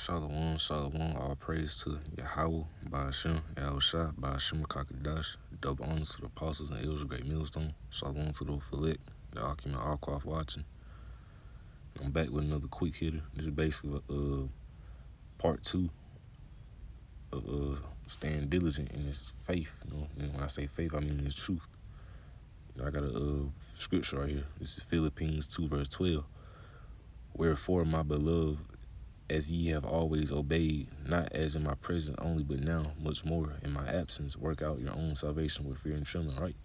Shalom, shalom, all praise to Yahweh, Ba'ashem, Yahushua, Ba'ashem, Kakadash, double honors to the apostles and elders of Great Millstone, shalom to the Philip, the Akim and Alcroft watching. I'm back with another quick hitter. This is basically part two of staying diligent in his faith. And when I say faith, I mean his truth. I got a scripture right here. This is Philippines 2 verse 12. Wherefore, my beloved, as ye have always obeyed, not as in my presence only, but now much more in my absence, work out your own salvation with fear and trembling, right?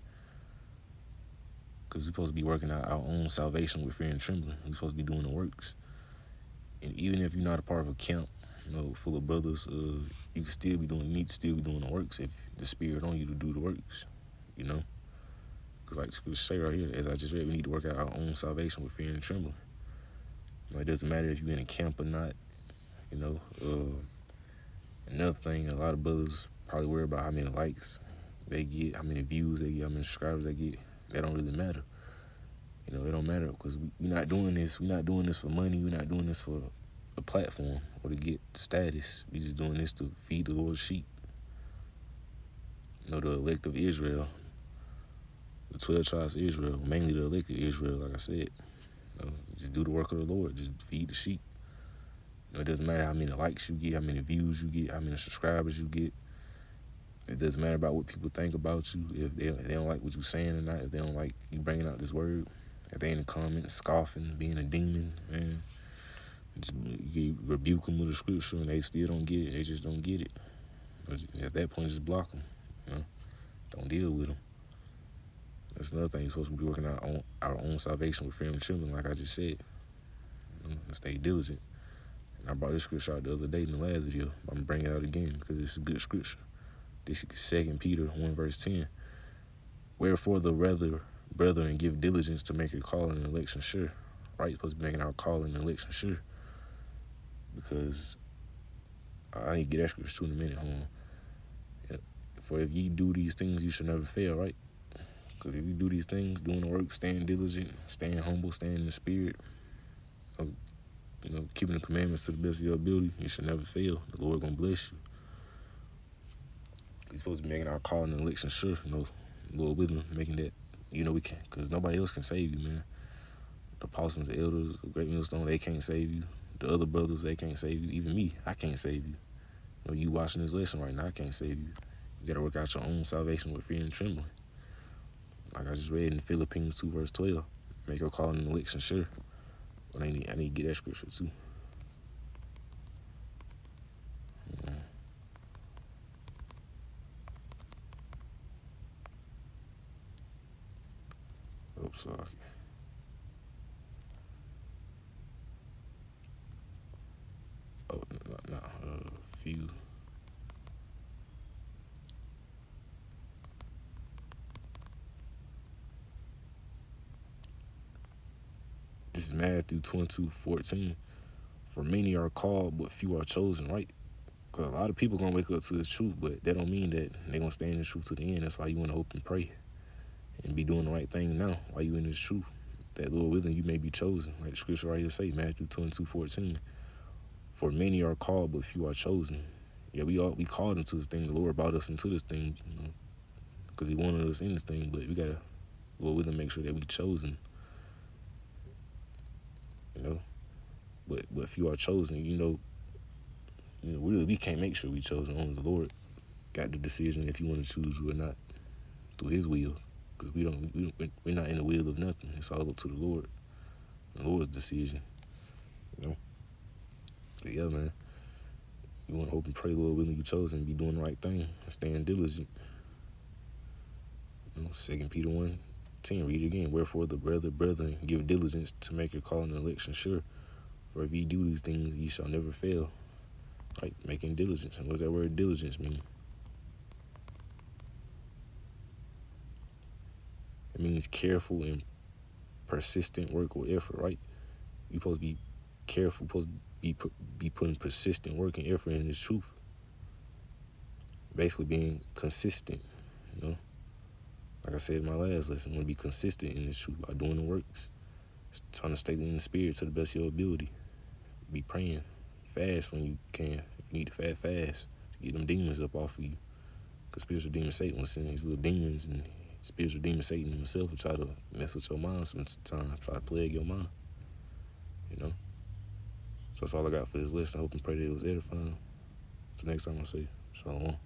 Because we're supposed to be working out our own salvation with fear and trembling. We're supposed to be doing the works. And even if you're not a part of a camp, full of brothers, you need to still be doing the works if the Spirit on you to do the works, Because like the scripture say right here, as I just read, we need to work out our own salvation with fear and trembling. It doesn't matter if you're in a camp or not. Another thing, a lot of brothers probably worry about how many likes they get, how many views they get, how many subscribers they get. That don't really matter. It don't matter because we're not doing this. We're not doing this for money. We're not doing this for a platform or to get status. We're just doing this to feed the Lord's sheep. The elect of Israel, the 12 tribes of Israel, mainly the elect of Israel, like I said. Just do the work of the Lord. Just feed the sheep. It doesn't matter how many likes you get, how many views you get, how many subscribers you get. It doesn't matter about what people think about you. If they don't like what you're saying or not, if they don't like you bringing out this word, if they in the comments scoffing, being a demon, man, you rebuke them with the scripture and they still don't get it. They just don't get it. At that point, just block them. Don't deal with them. That's another thing. You're supposed to be working out on our own salvation with fear and trembling, like I just said. And stay diligent. I brought this scripture out the other day in the last video. I'm going to bring it out again because it's a good scripture. This is 2 Peter 1 verse 10. Wherefore the brethren, give diligence to make your calling and election sure. Right? You're supposed to be making our calling and election sure. Because I need to get that scripture too in a minute. Hold on. For if ye do these things, you shall never fail, right? Because if you do these things, doing the work, staying diligent, staying humble, staying in the spirit, keeping the commandments to the best of your ability, you should never fail. The Lord gonna bless you. He's supposed to be making our calling and election sure, Lord willing, making that, we can, because nobody else can save you, man. The apostles, the elders, the Great Millstone, they can't save you. The other brothers, they can't save you. Even me, I can't save you. You watching this lesson right now, I can't save you. You gotta work out your own salvation with fear and trembling. Like I just read in Philippines 2 verse 12, make your calling and election sure. But I need to get that scripture too. Oops, sorry. Oh, no, few. This is Matthew 22:14. For many are called, but few are chosen, right? Because a lot of people going to wake up to this truth, but that don't mean that they're going to stay in the truth to the end. That's why you want to hope and pray and be doing the right thing now while you in this truth. That Lord willing, you may be chosen. Like the scripture right here say, Matthew 22:14. For many are called, but few are chosen. Yeah, we called into this thing. The Lord brought us into this thing, because he wanted us in this thing, but we got to, Lord willing, make sure that we chosen. But few are chosen, really, we can't make sure we chosen. Only the Lord got the decision if he want to choose you or not through his will. Because we're not in the will of nothing. It's all up to the Lord. The Lord's decision. But yeah, man. You want to hope and pray, Lord willing, you chosen, be doing the right thing, staying diligent. 2 Peter 1:10, read it again. Wherefore the brethren, give diligence to make your calling and election sure. For if ye do these things, ye shall never fail. Right? Making diligence. And what does that word diligence mean? It means careful and persistent work or effort, right? You're supposed to be careful, supposed to be putting persistent work and effort in this truth. Basically being consistent, Like I said in my last lesson, want to be consistent in this truth by doing the works. Trying to stay in the spirit to the best of your ability. Be praying, fast when you can. If you need to fast. To get them demons up off of you. Because spiritual demon Satan will send these little demons, and spiritual demon Satan himself will try to mess with your mind sometimes, try to plague your mind. You know? So that's all I got for this list. I hope and pray that it was edifying. Till next time I see you. Shalom.